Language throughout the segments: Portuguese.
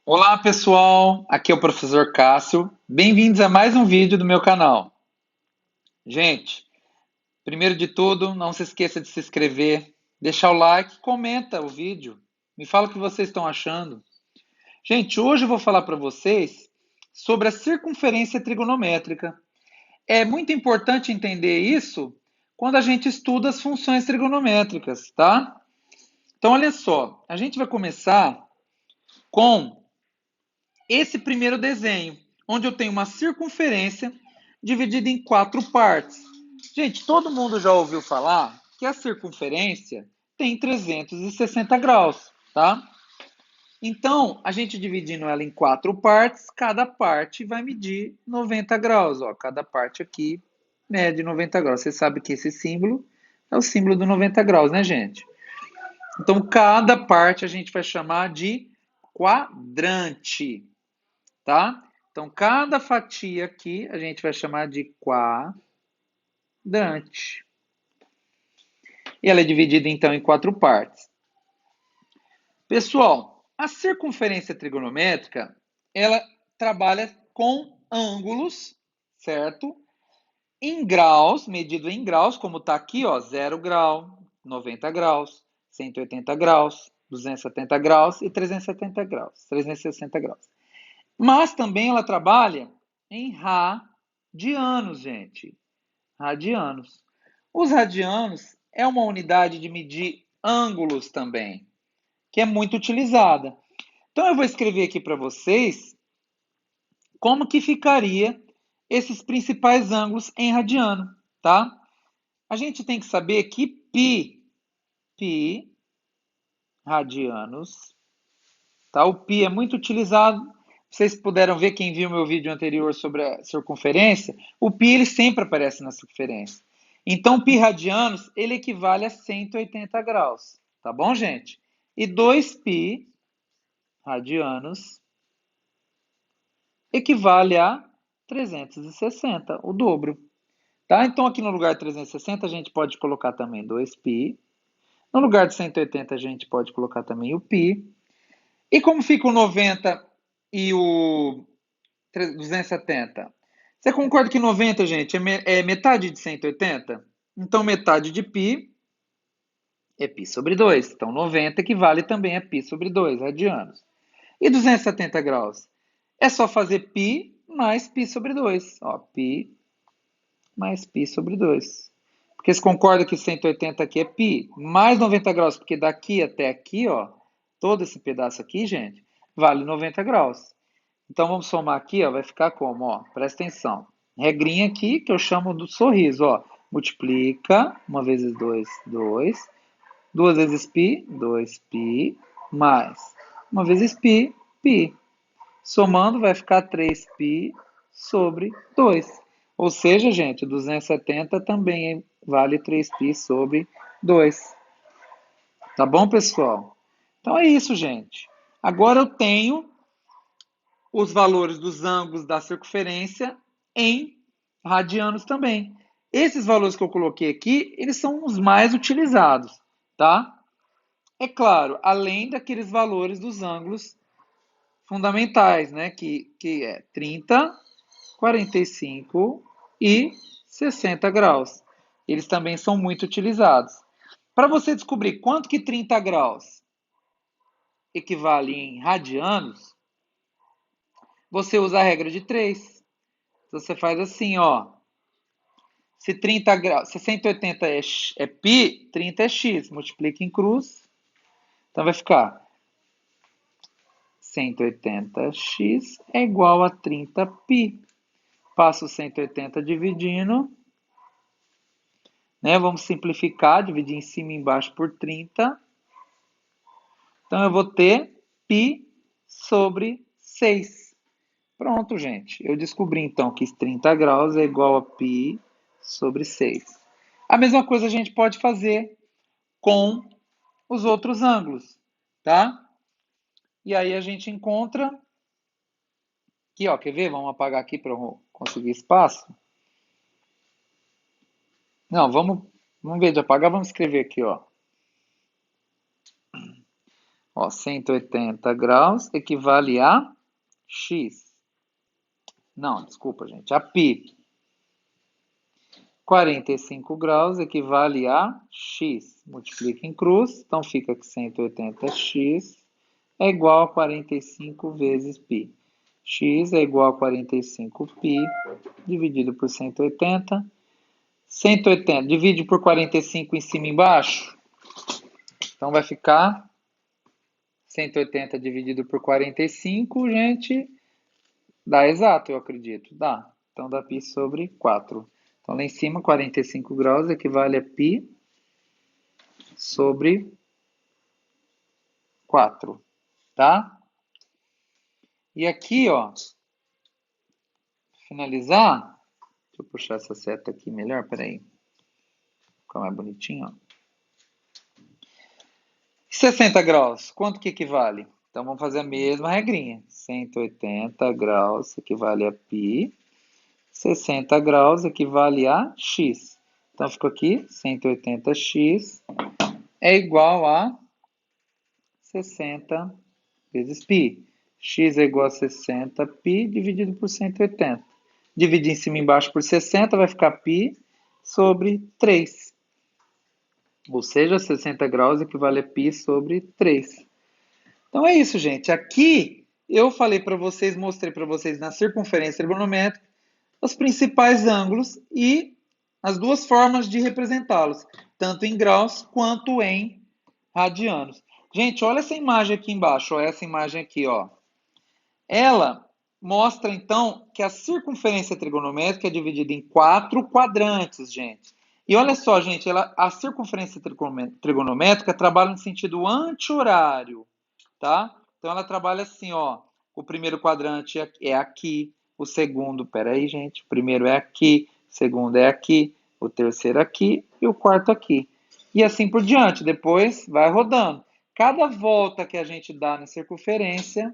Olá pessoal, aqui é o professor Cássio. Bem-vindos a mais um vídeo do meu canal. Gente, primeiro de tudo, não se esqueça de se inscrever, deixar o like, comenta o vídeo, me fala o que vocês estão achando. Gente, hoje eu vou falar para vocês sobre a circunferência trigonométrica. É muito importante entender isso quando a gente estuda as funções trigonométricas, tá? Então, olha só, a gente vai começar com esse primeiro desenho, onde eu tenho uma circunferência dividida em quatro partes. Gente, todo mundo já ouviu falar que a circunferência tem 360 graus, tá? Então, a gente dividindo ela em quatro partes, cada parte vai medir 90 graus. Ó, cada parte aqui mede 90 graus. Você sabe que esse símbolo é o símbolo do 90 graus, né, gente? Então, cada parte a gente vai chamar de quadrante, tá? Então, cada fatia aqui a gente vai chamar de quadrante. E ela é dividida, então, em quatro partes. Pessoal, a circunferência trigonométrica, ela trabalha com ângulos, certo? Em graus, medido em graus, como está aqui, ó, 0 grau, 90 graus, 180 graus, 270 graus e 370 graus, 360 graus. Mas também ela trabalha em radianos, gente. Radianos. Os radianos é uma unidade de medir ângulos também, que é muito utilizada. Então eu vou escrever aqui para vocês como que ficaria esses principais ângulos em radiano, tá? A gente tem que saber que pi radianos, tá? O pi é muito utilizado. Vocês puderam ver, quem viu meu vídeo anterior sobre a circunferência, o pi ele sempre aparece na circunferência. Então, pi radianos, ele equivale a 180 graus, tá bom, gente? E 2π radianos equivale a 360, o dobro. Tá? Então, aqui no lugar de 360, a gente pode colocar também 2π. No lugar de 180, a gente pode colocar também o π. E como fica o 90 e o 270? Você concorda que 90, gente, é metade de 180? Então, metade de π é π sobre 2. Então, 90 equivale também a π sobre 2 radianos. E 270 graus? É só fazer π mais π sobre 2. Ó, π mais π sobre 2. Porque você concorda que 180 aqui é π, mais 90 graus, porque daqui até aqui, ó, todo esse pedaço aqui, gente, vale 90 graus. Então vamos somar aqui, ó, vai ficar como, ó, presta atenção. Regrinha aqui que eu chamo do sorriso, ó. Multiplica, 1 vezes 2, 2. 2 vezes π, 2π, mais 1 vezes π, π. Somando vai ficar 3π sobre 2. Ou seja, gente, 270 também vale 3π sobre 2. Tá bom, pessoal? Então é isso, gente. Agora eu tenho os valores dos ângulos da circunferência em radianos também. Esses valores que eu coloquei aqui, eles são os mais utilizados, tá? É claro, além daqueles valores dos ângulos fundamentais, né? Que é 30, 45 e 60 graus. Eles também são muito utilizados. Para você descobrir quanto que 30 graus equivale em radianos, você usa a regra de 3. Você faz assim, ó. Se 30 graus, se 180 é π, 30 é x. Multiplica em cruz. Então vai ficar 180x é igual a 30π. Passo 180 dividindo, né? Vamos simplificar, dividir em cima e embaixo por 30. Então eu vou ter π sobre 6. Pronto, gente. Eu descobri então que 30 graus é igual a π sobre 6. A mesma coisa a gente pode fazer com os outros ângulos, tá? E aí a gente encontra aqui, ó, quer ver? Vamos apagar aqui para eu conseguir espaço. Não, vamos ver de apagar, vamos escrever aqui, ó. Ó, 180 graus equivale a x. Não, desculpa, gente, a π. 45 graus equivale a x. Multiplica em cruz, então fica que 180x é igual a 45 vezes π. X é igual a 45π dividido por 180. 180 divide por 45 em cima e embaixo. Então vai ficar 180 dividido por 45, gente, dá exato, eu acredito. Dá. Então dá π sobre 4. Então lá em cima, 45 graus equivale a π sobre 4, tá? E aqui, ó, finalizar, deixa eu puxar essa seta aqui melhor, peraí. Ficar mais bonitinho, ó. 60 graus, quanto que equivale? Então vamos fazer a mesma regrinha. 180 graus equivale a π. 60 graus equivale a x. Então ficou aqui, 180x é igual a 60 vezes π. X é igual a 60π dividido por 180. Dividir em cima e embaixo por 60 vai ficar π sobre 3. Ou seja, 60 graus equivale a π sobre 3. Então é isso, gente. Aqui eu falei para vocês, mostrei para vocês na circunferência trigonométrica os principais ângulos e as duas formas de representá-los, tanto em graus quanto em radianos. Gente, olha essa imagem aqui embaixo, ó, essa imagem aqui, ó. Ela mostra, então, que a circunferência trigonométrica é dividida em 4 quadrantes, gente. E olha só, gente, a circunferência trigonométrica trabalha no sentido anti-horário, tá? Então, ela trabalha assim, ó. O primeiro quadrante é aqui, o segundo, peraí, gente, o primeiro é aqui, o segundo é aqui, o terceiro aqui e o quarto aqui. E assim por diante, depois vai rodando. Cada volta que a gente dá na circunferência,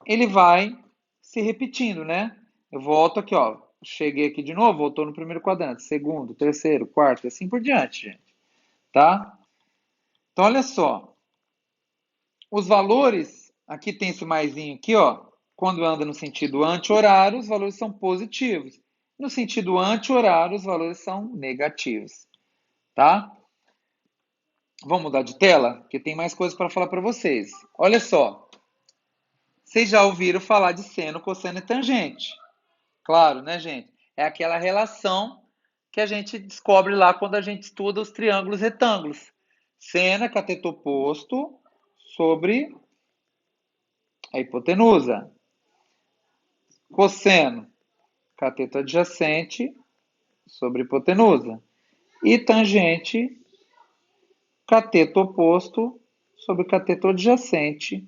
ele vai se repetindo, né? Eu volto aqui, ó. Cheguei aqui de novo, voltou no primeiro quadrante, segundo, terceiro, quarto, e assim por diante, gente. Tá? Então, olha só. Os valores, aqui tem esse maisinho aqui, ó. Quando anda no sentido anti-horário, os valores são positivos. No sentido anti-horário, os valores são negativos. Tá? Vamos mudar de tela? Porque tem mais coisas para falar para vocês. Olha só. Vocês já ouviram falar de seno, cosseno e tangente. Claro, né, gente? É aquela relação que a gente descobre lá quando a gente estuda os triângulos retângulos. Seno é cateto oposto sobre a hipotenusa. Cosseno, cateto adjacente sobre a hipotenusa. E tangente, cateto oposto sobre cateto adjacente.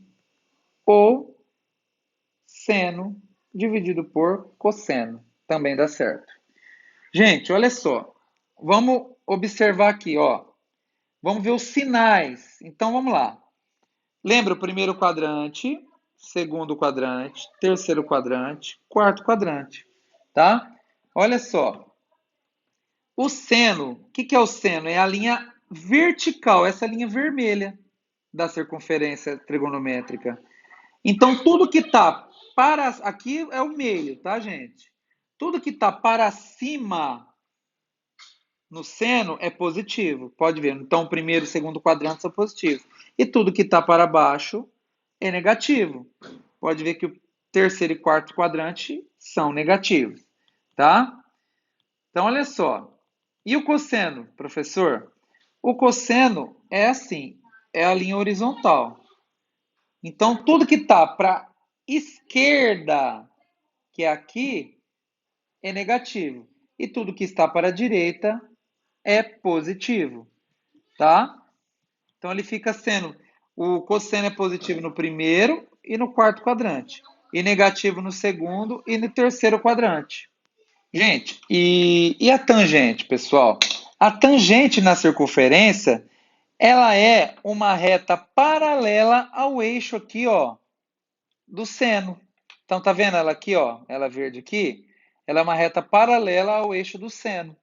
Ou seno dividido por cosseno. Também dá certo. Gente, olha só. Vamos observar aqui, ó. Vamos ver os sinais. Então, vamos lá. Lembra o primeiro quadrante, segundo quadrante, terceiro quadrante, quarto quadrante, tá? Olha só. O seno, o que é o seno? É a linha vertical, essa linha vermelha da circunferência trigonométrica. Então, tudo que está para... Aqui é o meio, tá, gente? Tudo que está para cima no seno é positivo. Pode ver. Então, o primeiro e o segundo quadrante são positivos. E tudo que está para baixo é negativo. Pode ver que o terceiro e quarto quadrante são negativos. Tá? Então, olha só. E o cosseno, professor? O cosseno é assim. É a linha horizontal. Então, tudo que está para esquerda, que é aqui, é negativo. E tudo que está para a direita é positivo, tá? Então ele fica sendo, o cosseno é positivo no primeiro e no quarto quadrante, e negativo no segundo e no terceiro quadrante. Gente, e a tangente, pessoal? A tangente na circunferência, ela é uma reta paralela ao eixo aqui, ó, do seno. Então tá vendo ela aqui, ó, ela verde aqui? Ela é uma reta paralela ao eixo do seno.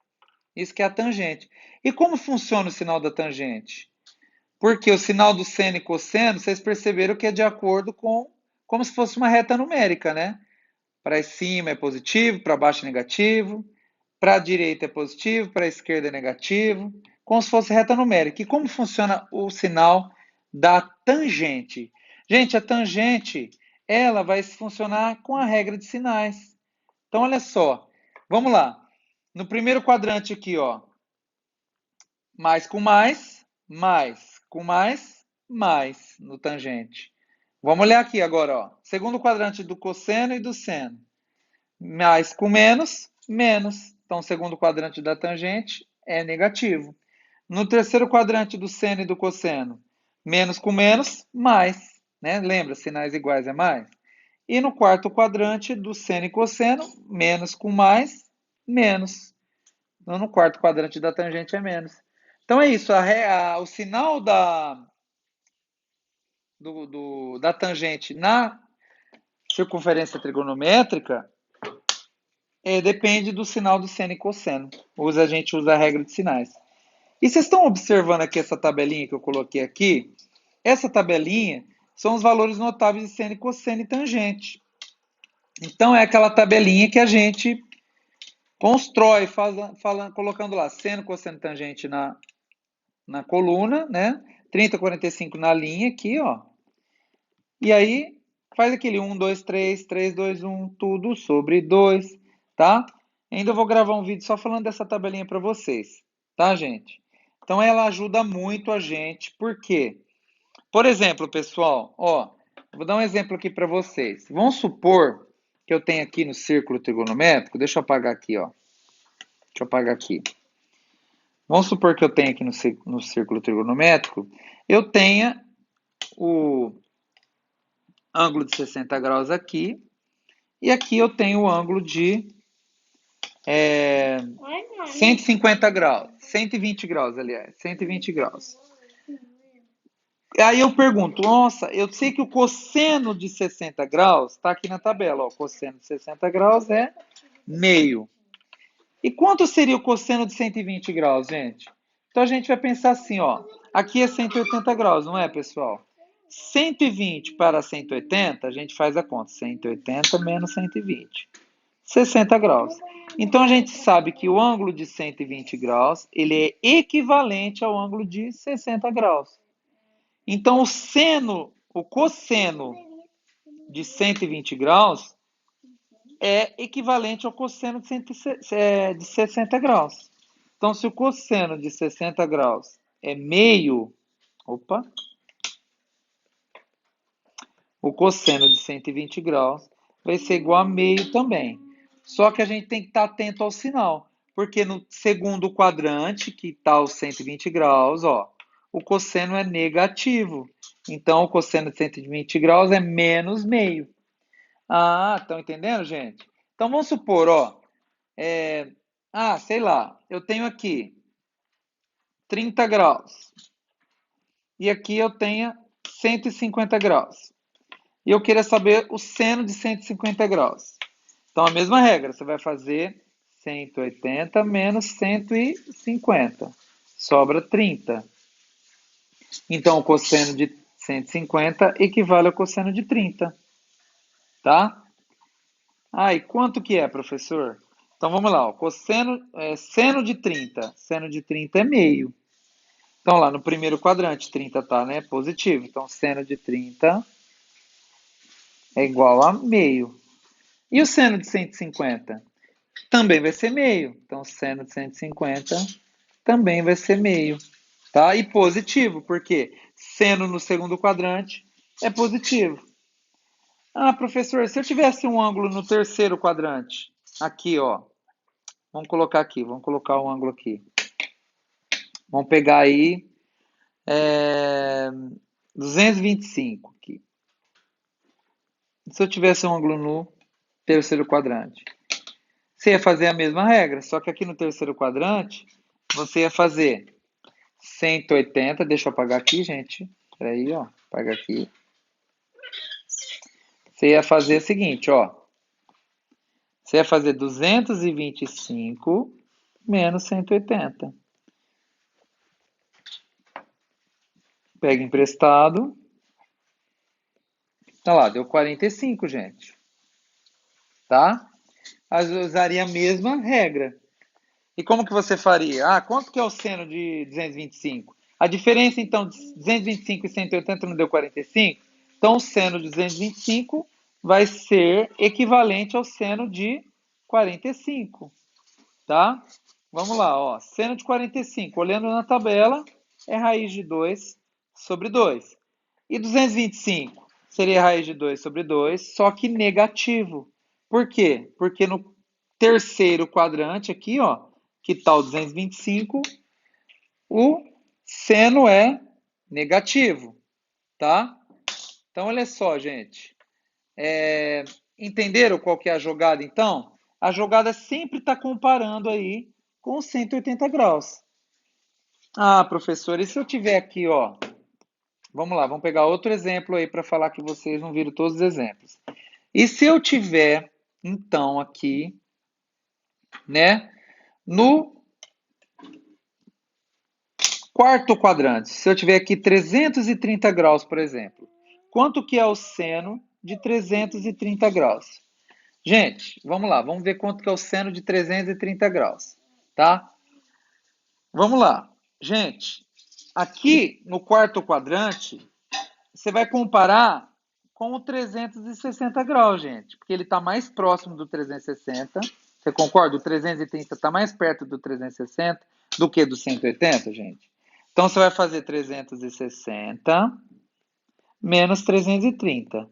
Isso que é a tangente. E como funciona o sinal da tangente? Porque o sinal do seno e cosseno, vocês perceberam que é de acordo com, como se fosse uma reta numérica, né? Para cima é positivo, para baixo é negativo, para a direita é positivo, para a esquerda é negativo, como se fosse reta numérica. E como funciona o sinal da tangente? Gente, a tangente, ela vai funcionar com a regra de sinais. Então, olha só, vamos lá. No primeiro quadrante aqui, ó, mais com mais com mais no tangente. Vamos olhar aqui agora, ó. Segundo quadrante do cosseno e do seno. Mais com menos, menos. Então, o segundo quadrante da tangente é negativo. No terceiro quadrante do seno e do cosseno, menos com menos, mais. Né? Lembra, sinais iguais é mais. E no quarto quadrante do seno e cosseno, menos com mais, menos. Então, no quarto quadrante da tangente é menos. Então é isso, o sinal da tangente na circunferência trigonométrica depende do sinal do seno e cosseno. A gente usa a regra de sinais. E vocês estão observando aqui essa tabelinha que eu coloquei aqui? Essa tabelinha são os valores notáveis de seno e cosseno e tangente. Então é aquela tabelinha que a gente constrói, colocando lá seno, cosseno, tangente na coluna, né? 30, 45 na linha aqui, ó. E aí faz aquele 1, 2, 3, 3, 2, 1, tudo sobre 2, tá? Ainda vou gravar um vídeo só falando dessa tabelinha para vocês, tá, gente? Então ela ajuda muito a gente, por quê? Por exemplo, pessoal, ó, vou dar um exemplo aqui para vocês. Vamos supor que eu tenho aqui no círculo trigonométrico, deixa eu apagar aqui, ó. Deixa eu apagar aqui. Vamos supor que eu tenho aqui no círculo trigonométrico, eu tenha o ângulo de 60 graus aqui, e aqui eu tenho o ângulo de 150 graus, 120 graus, aliás, 120 graus. Aí eu pergunto, nossa, eu sei que o cosseno de 60 graus está aqui na tabela, ó, o cosseno de 60 graus é meio. E quanto seria o cosseno de 120 graus, gente? Então a gente vai pensar assim, ó, aqui é 180 graus, não é, pessoal? 120 para 180, a gente faz a conta, 180 menos 120. 60 graus. Então a gente sabe que o ângulo de 120 graus, ele é equivalente ao ângulo de 60 graus. Então o cosseno de 120 graus é equivalente ao cosseno de 60 graus. Então se o cosseno de 60 graus é meio, o cosseno de 120 graus vai ser igual a meio também. Só que a gente tem que estar atento ao sinal, porque no segundo quadrante, que está os 120 graus, ó, o cosseno é negativo. Então, o cosseno de 120 graus é menos meio. Ah, estão entendendo, gente? Então, vamos supor, ó, sei lá, eu tenho aqui 30 graus e aqui eu tenho 150 graus. E eu queria saber o seno de 150 graus. Então, a mesma regra, você vai fazer 180 menos 150. Sobra 30. Então, o cosseno de 150 equivale ao cosseno de 30. Tá? Ah, e quanto que é, professor? Então, vamos lá. O cosseno, seno de 30. Seno de 30 é meio. Então, lá no primeiro quadrante, 30 tá, né? Positivo. Então, seno de 30 é igual a meio. E o seno de 150? Também vai ser meio. Então, seno de 150 também vai ser meio. Tá? E positivo, porque seno no segundo quadrante é positivo. Ah, professor, se eu tivesse um ângulo no terceiro quadrante, aqui, ó. Vamos colocar aqui, vamos colocar um ângulo aqui. Vamos pegar aí 225 aqui. Se eu tivesse um ângulo no terceiro quadrante, você ia fazer a mesma regra, só que aqui no terceiro quadrante, você ia fazer 180, deixa eu apagar aqui, gente. Peraí, ó, apaga aqui. Você ia fazer o seguinte, ó. Você ia fazer 225 menos 180. Pega emprestado. Tá lá, deu 45, gente. Tá? Eu usaria a mesma regra. E como que você faria? Ah, quanto que é o seno de 225? A diferença, então, de 225 e 180 não deu 45? Então, o seno de 225 vai ser equivalente ao seno de 45, tá? Vamos lá, ó. Seno de 45, olhando na tabela, é raiz de 2 sobre 2. E 225 seria raiz de 2 sobre 2, só que negativo. Por quê? Porque no terceiro quadrante aqui, ó, que está o 225, o seno é negativo, tá? Então, olha só, gente. Entenderam qual que é a jogada, então? A jogada sempre está comparando aí com 180 graus. Ah, professor, e se eu tiver aqui, ó, vamos lá, vamos pegar outro exemplo aí para falar que vocês não viram todos os exemplos. E se eu tiver, então, aqui, né, no quarto quadrante, se eu tiver aqui 330 graus, por exemplo, quanto que é o seno de 330 graus? Gente, vamos lá, vamos ver quanto que é o seno de 330 graus, tá? Vamos lá. Gente, aqui no quarto quadrante, você vai comparar com o 360 graus, gente, porque ele está mais próximo do 360. Você concorda? O 330 está mais perto do 360 do que do 180, gente? Então, você vai fazer 360 menos 330.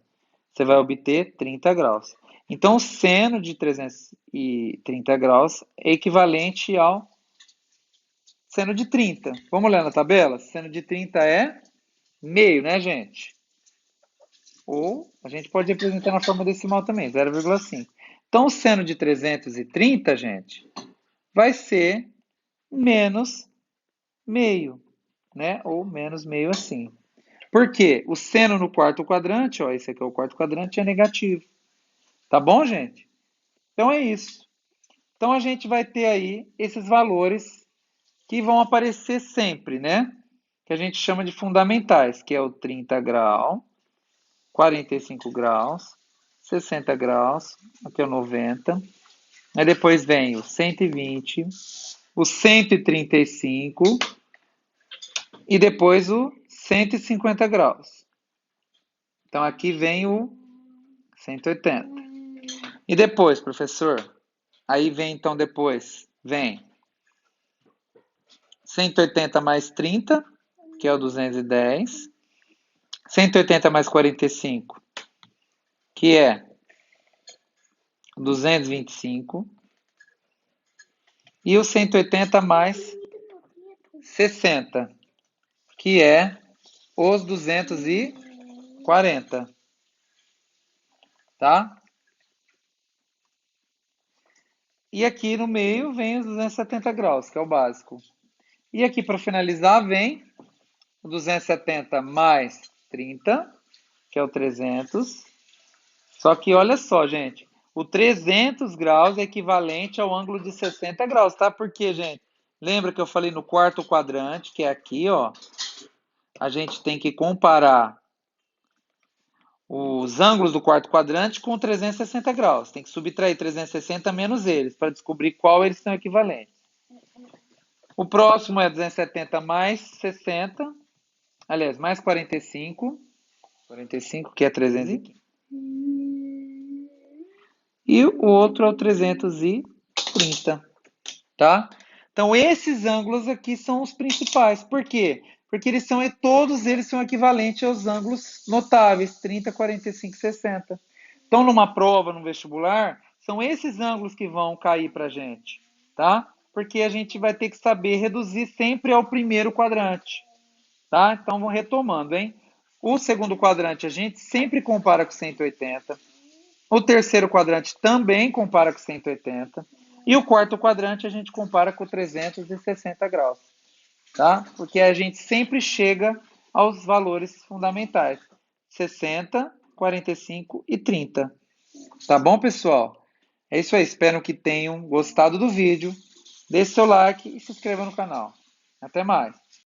Você vai obter 30 graus. Então, o seno de 330 graus é equivalente ao seno de 30. Vamos olhar na tabela? Seno de 30 é meio, né, gente? Ou a gente pode representar na forma decimal também, 0,5. Então, o seno de 330, gente, vai ser menos meio, né? Ou menos meio assim. Por quê? O seno no quarto quadrante, ó, esse aqui é o quarto quadrante, é negativo. Tá bom, gente? Então é isso. Então a gente vai ter aí esses valores que vão aparecer sempre, né? Que a gente chama de fundamentais, que é o 30 graus, 45 graus, 60 graus, aqui é o 90. Aí depois vem o 120, o 135 e depois o 150 graus. Então aqui vem o 180. E depois, professor? Aí vem então depois, vem 180 mais 30, que é o 210. 180 mais 45, que é 225. E o 180 mais 60, que é os 240. Tá? E aqui no meio vem os 270 graus, que é o básico. E aqui para finalizar vem o 270 mais 30, que é o 300. Só que olha só, gente, o 300 graus é equivalente ao ângulo de 60 graus, tá? Porque, gente, lembra que eu falei no quarto quadrante, que é aqui, ó. A gente tem que comparar os ângulos do quarto quadrante com 360 graus. Tem que subtrair 360 menos eles, para descobrir qual eles são equivalentes. O próximo é 270 mais 60, aliás, mais 45, 45 que é 315. E o outro é o 330, tá? Então, esses ângulos aqui são os principais. Por quê? Porque todos eles são equivalentes aos ângulos notáveis, 30, 45 e 60. Então, numa prova, no vestibular, são esses ângulos que vão cair para a gente, tá? Porque a gente vai ter que saber reduzir sempre ao primeiro quadrante, tá? Então, vamos retomando, hein? O segundo quadrante a gente sempre compara com 180. O terceiro quadrante também compara com 180. E o quarto quadrante a gente compara com 360 graus, tá? Porque a gente sempre chega aos valores fundamentais: 60, 45 e 30. Tá bom, pessoal? É isso aí. Espero que tenham gostado do vídeo. Deixe seu like e se inscreva no canal. Até mais.